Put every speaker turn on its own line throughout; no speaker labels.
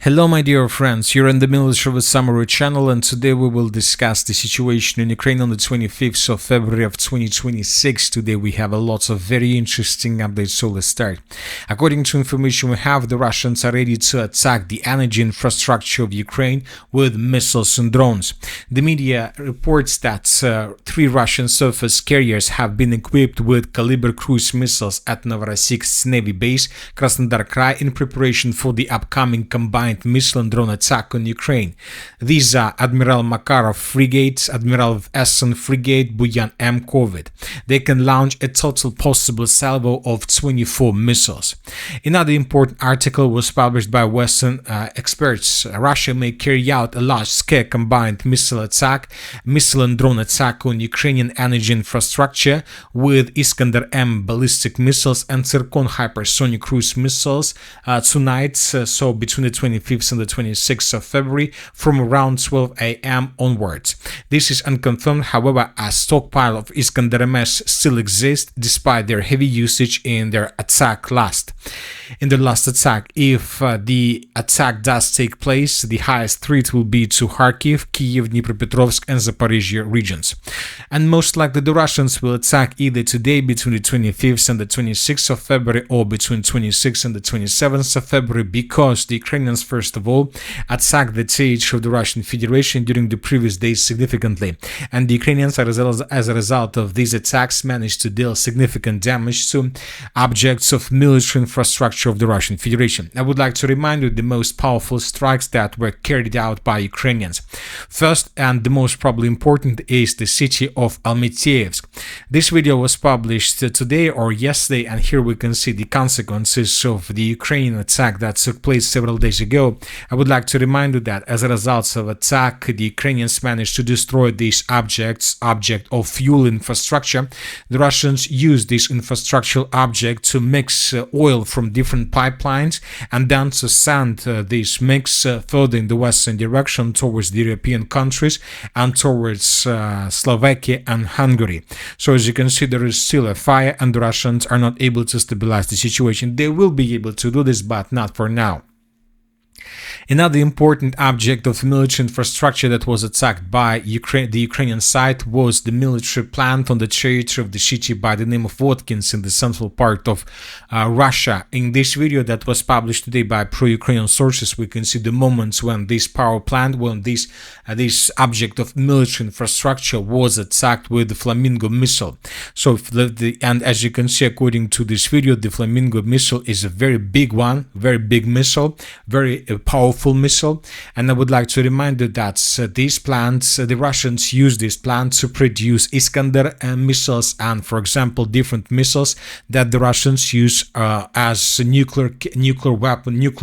Hello my dear friends, you're in the Military with Summary channel, and today we will discuss the situation in Ukraine on the 25th of February of 2026. Today we have a lot of very interesting updates, so let's start. According to information we have, the Russians are ready to attack the energy infrastructure of Ukraine with missiles and drones. The media reports that 3 Russian surface carriers have been equipped with caliber cruise missiles at Novorossiysk Navy base, Krasnodar Krai, in preparation for the upcoming combined missile and drone attack on Ukraine. These are Admiral Makarov frigate, Admiral Essen frigate, Buyan M Kovid. They can launch a total possible salvo of 24 missiles. Another important article was published by Western experts. Russia may carry out a large-scale combined missile and drone attack on Ukrainian energy infrastructure with Iskander-M ballistic missiles and Zircon hypersonic cruise missiles tonight, so between the 25th and the 26th of February from around 12 a.m. onwards. This is unconfirmed, however, a stockpile of Iskander-MS still exists despite their heavy usage in their last attack. If the attack does take place, the highest threat will be to Kharkiv, Kyiv, Dnipropetrovsk and Zaporizhzhia regions. And most likely the Russians will attack either today between the 25th and the 26th of February or between 26th and the 27th of February, because the Ukrainians first of all attacked the territory of the Russian Federation during the previous days significantly, and the Ukrainians as a result of these attacks managed to deal significant damage to objects of military infrastructure of the Russian Federation. I would like to remind you the most powerful strikes that were carried out by Ukrainians. First, and the most probably important, is the city of Almytsyevsk. This video was published today or yesterday, and here we can see the consequences of the Ukrainian attack that took place several days ago. I would like to remind you that as a result of attack, the Ukrainians managed to destroy these object of fuel infrastructure. The Russians used this infrastructural object to mix oil from different pipelines and then to send this mix further in the western direction towards the European countries and towards Slovakia and Hungary. So as you can see, there is still a fire and the Russians are not able to stabilize the situation. They will be able to do this, but not for now. Another important object of military infrastructure that was attacked by the Ukrainian side was the military plant on the territory of the city by the name of Watkins in the central part of Russia. In this video that was published today by pro-Ukrainian sources, we can see the moments when this power plant, when this object of military infrastructure was attacked with the Flamingo missile. So, and as you can see, according to this video, the Flamingo missile is a very big one, very big missile, very powerful missile, and I would like to remind you that these plants, the Russians use this plant to produce Iskander missiles and, for example, different missiles that the Russians use as nuclear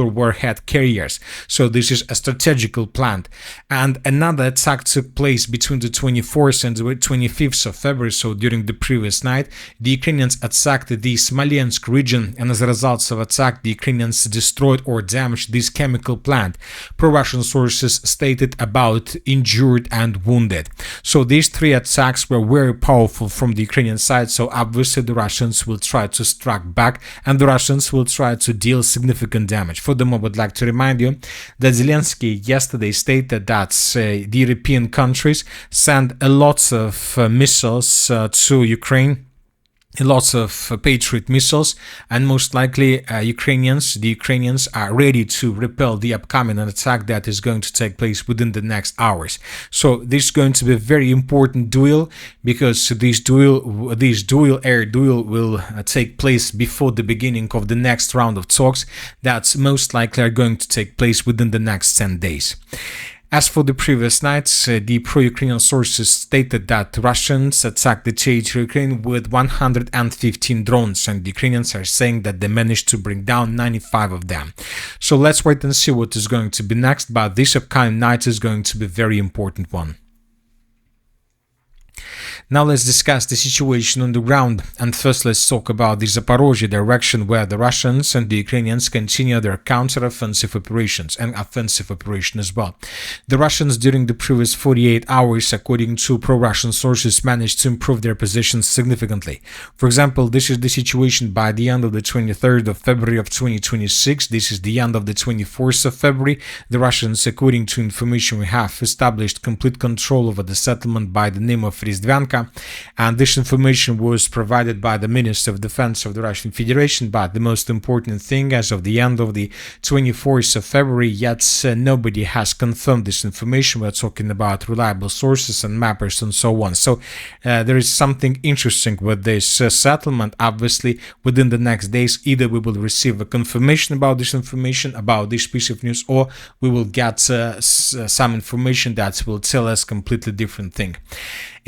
warhead carriers. So this is a strategical plant. And another attack took place between the 24th and the 25th of February, so during the previous night. The Ukrainians attacked the Smolensk region, and as a result of attack, the Ukrainians destroyed or damaged this chemical plant. Pro-Russian sources stated about injured and wounded. So these 3 attacks were very powerful from the Ukrainian side, so obviously the Russians will try to strike back and the Russians will try to deal significant damage. Furthermore, I would like to remind you that Zelensky yesterday stated that the European countries sent a lot of missiles to Ukraine, lots of Patriot missiles, and most likely the Ukrainians are ready to repel the upcoming attack that is going to take place within the next hours. So this is going to be a very important duel, because this air duel will take place before the beginning of the next round of talks that most likely are going to take place within the next 10 days. As for the previous nights, the pro-Ukrainian sources stated that Russians attacked the territory of Ukraine with 115 drones, and the Ukrainians are saying that they managed to bring down 95 of them. So let's wait and see what is going to be next, but this upcoming night is going to be a very important one. Now let's discuss the situation on the ground, and first let's talk about the Zaporizhzhia direction, where the Russians and the Ukrainians continue their counter-offensive operations and offensive operation as well. The Russians during the previous 48 hours, according to pro-Russian sources, managed to improve their positions significantly. For example, this is the situation by the end of the 23rd of February of 2026. This is the end of the 24th of February. The Russians, according to information we have, established complete control over the settlement by the name of Rizdvyanka, and this information was provided by the Minister of Defense of the Russian Federation. But the most important thing, as of the end of the 24th of February, yet nobody has confirmed this information. We're talking about reliable sources and mappers and so on. So there is something interesting with this settlement. Obviously, within the next days, either we will receive a confirmation about this information, about this piece of news, or we will get some information that will tell us completely different thing.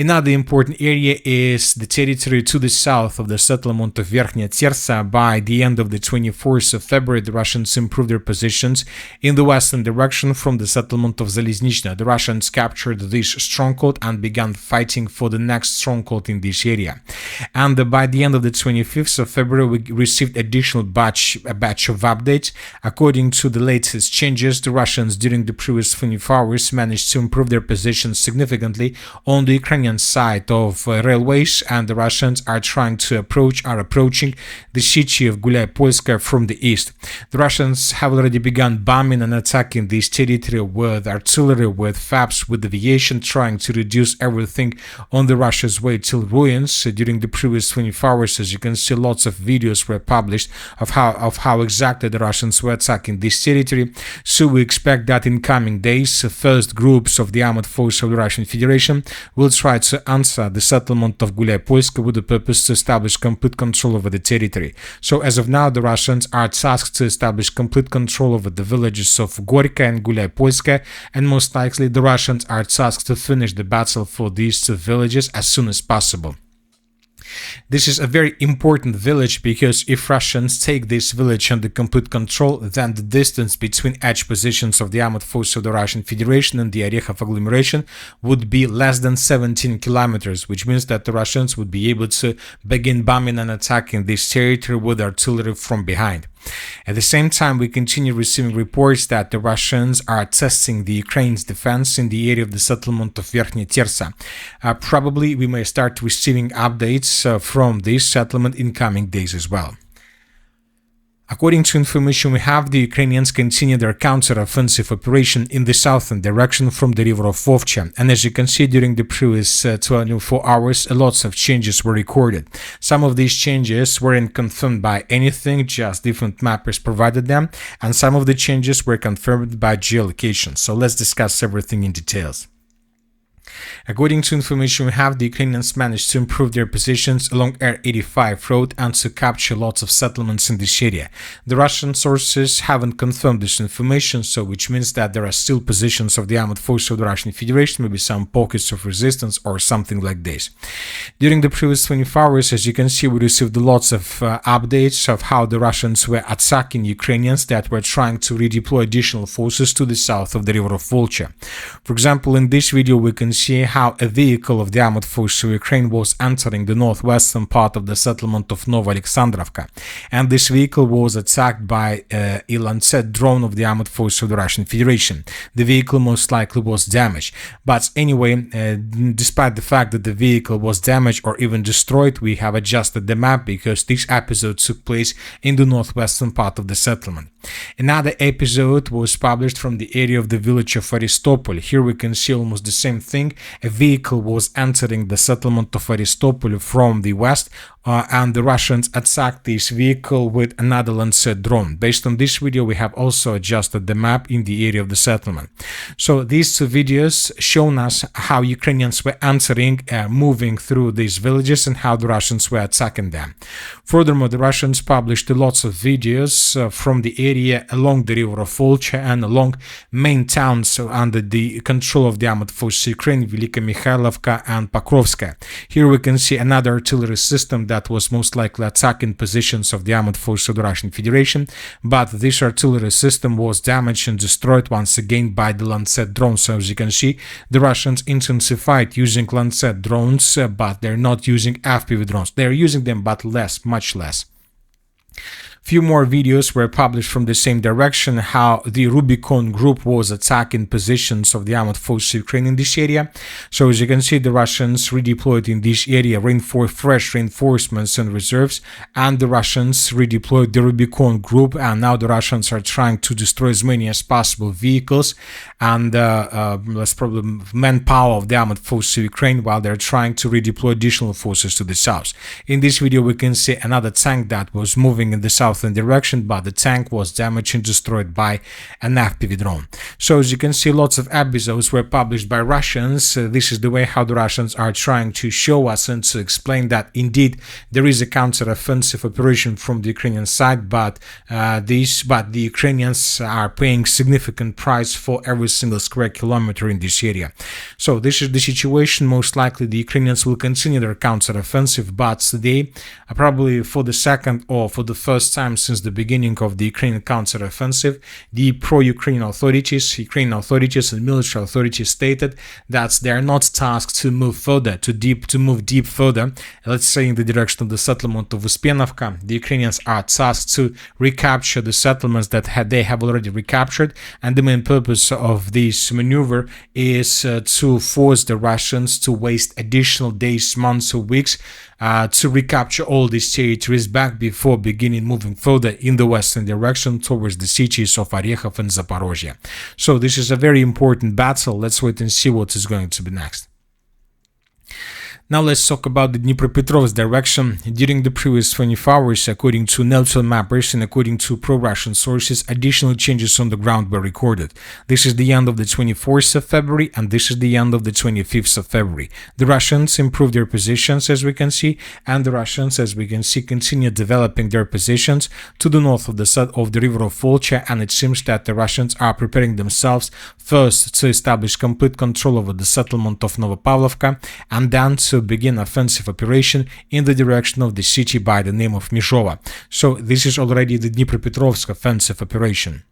Another important area is the territory to the south of the settlement of Verkhnya Tersa. By the end of the 24th of February, the Russians improved their positions in the western direction from the settlement of Zalizhnitsa. The Russians captured this stronghold and began fighting for the next stronghold in this area. And by the end of the 25th of February, we received additional batch of updates. According to the latest changes, the Russians during the previous 24 hours managed to improve their positions significantly on the Ukrainian side of railways, and the Russians are approaching the city of Gulyai-Polskaya from the east. The Russians have already begun bombing and attacking this territory with artillery, with FABs, with aviation, trying to reduce everything on the Russia's way till ruins. During the previous 24 hours, as you can see, lots of videos were published of how exactly the Russians were attacking this territory. So we expect that in coming days, first groups of the armed forces of the Russian Federation will try to answer the settlement of Gulyai-Polskaya with the purpose to establish complete control over the territory. So as of now, the Russians are tasked to establish complete control over the villages of Gorka and Gulyai-Polskaya, and most likely the Russians are tasked to finish the battle for these two villages as soon as possible. This is a very important village, because if Russians take this village under complete control, then the distance between edge positions of the armed forces of the Russian Federation and the Orekhov agglomeration would be less than 17 kilometers, which means that the Russians would be able to begin bombing and attacking this territory with artillery from behind. At the same time, we continue receiving reports that the Russians are testing the Ukraine's defense in the area of the settlement of Verkhnya Tersa. Probably we may start receiving updates from this settlement in coming days as well. According to information we have, the Ukrainians continue their counter-offensive operation in the southern direction from the river of Vovcha, and as you can see, during the previous 24 hours, lots of changes were recorded. Some of these changes weren't confirmed by anything, just different mappers provided them, and some of the changes were confirmed by geolocation. So let's discuss everything in details. According to information we have, the Ukrainians managed to improve their positions along R85 road and to capture lots of settlements in this area. The Russian sources haven't confirmed this information, so which means that there are still positions of the armed forces of the Russian Federation, maybe some pockets of resistance or something like this. During the previous 24 hours, as you can see, we received lots of updates of how the Russians were attacking Ukrainians that were trying to redeploy additional forces to the south of the river of Volcha. For example, in this video we can see how a vehicle of the armed forces of Ukraine was entering the northwestern part of the settlement of Nova Alexandrovka, and this vehicle was attacked by a Lancet drone of the armed forces of the Russian Federation. The vehicle most likely was damaged, but anyway, despite the fact that the vehicle was damaged or even destroyed, we have adjusted the map because this episode took place in the northwestern part of the settlement. Another episode was published from the area of the village of Aristopol. Here we can see almost the same thing. A vehicle was entering the settlement of Aristopol from the west, and the Russians attacked this vehicle with another Lancet drone. Based on this video, we have also adjusted the map in the area of the settlement. So these two videos shown us how Ukrainians were entering, moving through these villages, and how the Russians were attacking them. Furthermore, the Russians published lots of videos from the area along the river of Volcha and along main towns under the control of the armed forces of Ukraine, Velika Mikhailovka and Pokrovskaya. Here we can see another artillery system that that was most likely attacking positions of the armed forces of the Russian Federation, but this artillery system was damaged and destroyed once again by the Lancet drones. So as you can see, the Russians intensified using Lancet drones, but they're not using FPV drones. They're using them, but less, much less. Few more videos were published from the same direction, how the Rubicon group was attacking positions of the armed forces of Ukraine in this area. So as you can see, the Russians redeployed in this area fresh reinforcements and reserves, and the Russians redeployed the Rubicon group, and now the Russians are trying to destroy as many as possible vehicles and less probably manpower of the armed forces of Ukraine, while they're trying to redeploy additional forces to the south. In this video we can see another tank that was moving in the southern direction, but the tank was damaged and destroyed by an FPV drone. So as you can see, lots of episodes were published by Russians. This is the way how the Russians are trying to show us and to explain that indeed there is a counter-offensive operation from the Ukrainian side, but the Ukrainians are paying significant price for every single square kilometer in this area. So this is the situation. Most likely the Ukrainians will continue their counter-offensive, but today, probably for the second or for the first time since the beginning of the Ukrainian counter-offensive, the pro-Ukrainian authorities, and military authorities stated that they are not tasked to move further, to move deep further, let's say in the direction of the settlement of Kostiantynivka. The Ukrainians are tasked to recapture the settlements that they have already recaptured, and the main purpose of this maneuver is to force the Russians to waste additional days, months or weeks to recapture all these territories back before beginning moving further in the western direction towards the cities of Orekhov and Zaporizhzhia. So this is a very important battle. Let's wait and see what is going to be next. Now let's talk about the Dnipropetrovsk direction. During the previous 24 hours, according to neutral mappers and according to pro-Russian sources, additional changes on the ground were recorded. This is the end of the 24th of February and this is the end of the 25th of February. The Russians improved their positions, as we can see, and the Russians, as we can see, continue developing their positions to the north of the river of Volcha, and it seems that the Russians are preparing themselves first to establish complete control over the settlement of Novopavlovka, and then to begin offensive operation in the direction of the city by the name of Mizhova. So this is already the Dnipropetrovsk offensive operation.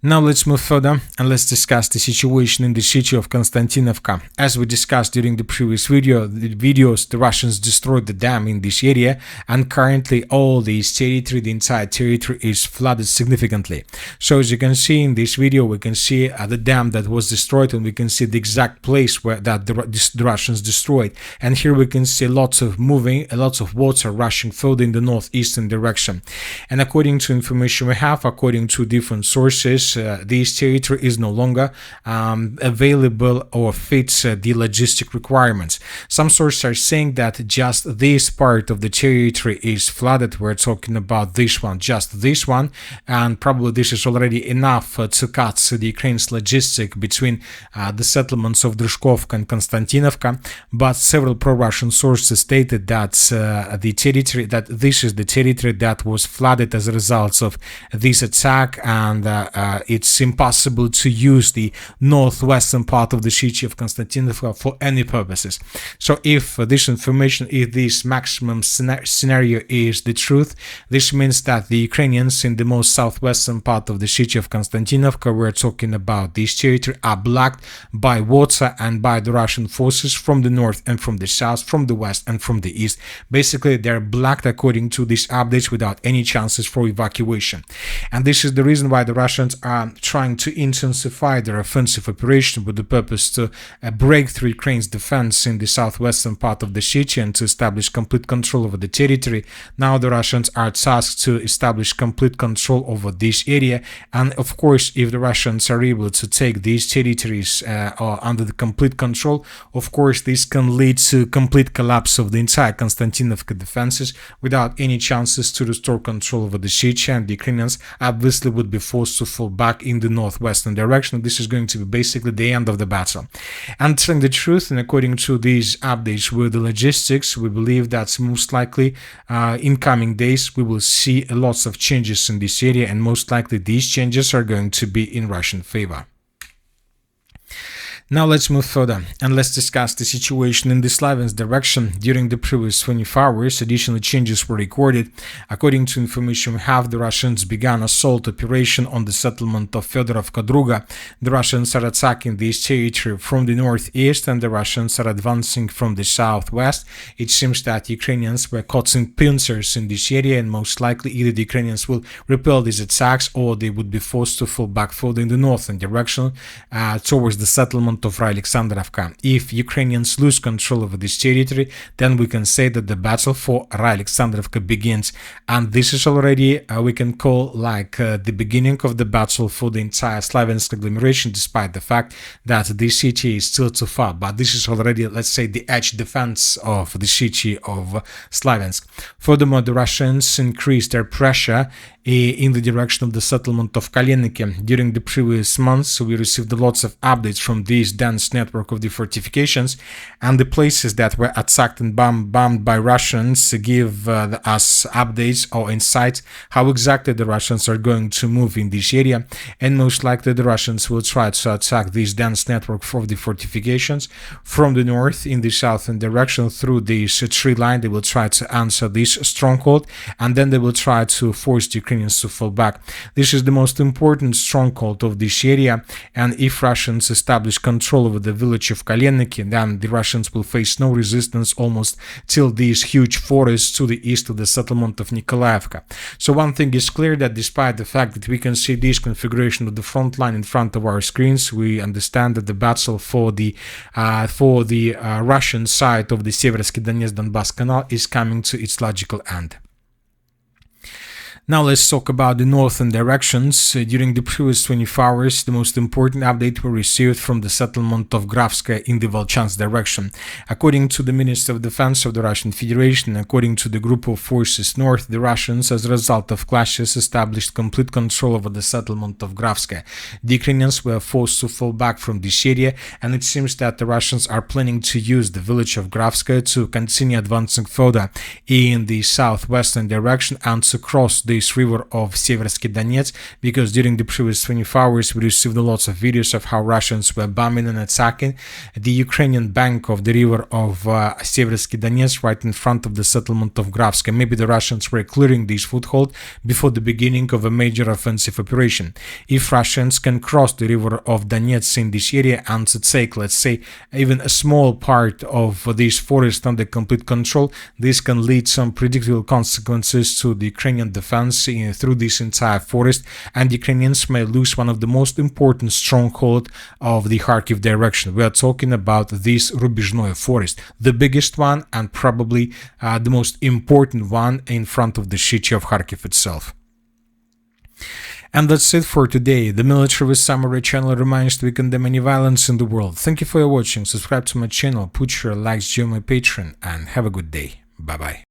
Now let's move further and let's discuss the situation in the city of Kostiantynivka. As we discussed during the previous videos, the Russians destroyed the dam in this area, and currently all this territory, the entire territory, is flooded significantly. So as you can see in this video, we can see the dam that was destroyed, and we can see the exact place where the Russians destroyed. And here we can see lots of water rushing further in the northeastern direction. And according to information we have, according to different sources, this territory is no longer available or fits the logistic requirements. Some sources are saying that just this part of the territory is flooded. We're talking about this one, just this one, and probably this is already enough to cut the Ukraine's logistic between the settlements of Druzhkovka and Kostiantynivka. But several pro-Russian sources stated that this is the territory that was flooded as a result of this attack, and it's impossible to use the northwestern part of the city of Kostiantynivka for any purposes. So if this information, if this maximum scenario is the truth, this means that the Ukrainians in the most southwestern part of the city of Kostiantynivka, we're talking about this territory, are blocked by water and by the Russian forces from the north and from the south, from the west and from the east. Basically, they're blocked according to these updates without any chances for evacuation. And this is the reason why the Russians are trying to intensify their offensive operation with the purpose to break through Ukraine's defense in the southwestern part of the city and to establish complete control over the territory. Now the Russians are tasked to establish complete control over this area, and of course, if the Russians are able to take these territories under the complete control, of course this can lead to complete collapse of the entire Kostiantynivka defenses without any chances to restore control over the city, and the Ukrainians obviously would be forced to fall back in the northwestern direction. This is going to be basically the end of the battle. And telling the truth, and according to these updates with the logistics, we believe that most likely in coming days we will see lots of changes in this area, and most likely these changes are going to be in Russian favor. Now let's move further and let's discuss the situation in the Slaviansk direction. During the previous 24 hours, additional changes were recorded. According to information we have, the Russians began assault operation on the settlement of Fedorovka Druga. The Russians are attacking this territory from the northeast and the Russians are advancing from the southwest. It seems that Ukrainians were caught in pincers in this area, and most likely either the Ukrainians will repel these attacks or they would be forced to fall back further in the northern direction towards the settlement of Alexandrovka. If Ukrainians lose control over this territory, then we can say that the battle for Alexandrovka begins, and this is already we can call like the beginning of the battle for the entire Slaviansk agglomeration, despite the fact that this city is still too far. But this is already, let's say, the edge defense of the city of Slaviansk. Furthermore, the Russians increased their pressure in the direction of the settlement of Kostiantynivka. During the previous months, we received lots of updates from this dense network of the fortifications, and the places that were attacked and bombed by Russians give us updates or insights how exactly the Russians are going to move in this area, and most likely the Russians will try to attack this dense network of the fortifications from the north in the southern direction through this tree line. They will try to answer this stronghold, and then they will try to force the Ukrainians to fall back. This is the most important stronghold of this area, and if Russians establish control over the village of Kostiantynivka, then the Russians will face no resistance almost till these huge forests to the east of the settlement of Nikolaevka. So one thing is clear, that despite the fact that we can see this configuration of the front line in front of our screens, we understand that the battle for the Russian side of the Seversky Donetsk-Donbass Canal is coming to its logical end. Now let's talk about the northern directions. During the previous 24 hours, the most important update we received from the settlement of Gravskaya in the Volchansk direction. According to the Minister of Defense of the Russian Federation, according to the Group of Forces North, the Russians, as a result of clashes, established complete control over the settlement of Gravskaya. The Ukrainians were forced to fall back from this area, and it seems that the Russians are planning to use the village of Gravskaya to continue advancing further in the southwestern direction and to cross this river of Seversky Donetsk, because during the previous 24 hours we received lots of videos of how Russians were bombing and attacking the Ukrainian bank of the river of Seversky Donetsk right in front of the settlement of Gravskaya. Maybe the Russians were clearing this foothold before the beginning of a major offensive operation. If Russians can cross the river of Donetsk in this area and to take, let's say, even a small part of this forest under complete control, this can lead some predictable consequences to the Ukrainian defense through this entire forest, and Ukrainians may lose one of the most important strongholds of the Kharkiv direction. We are talking about this Rubizhnoye forest, the biggest one and probably the most important one in front of the city of Kharkiv itself. And that's it for today. The Military with Summary channel reminds that we condemn any violence in the world. Thank you for your watching. Subscribe to my channel, put your likes, join my Patreon, and have a good day. Bye bye.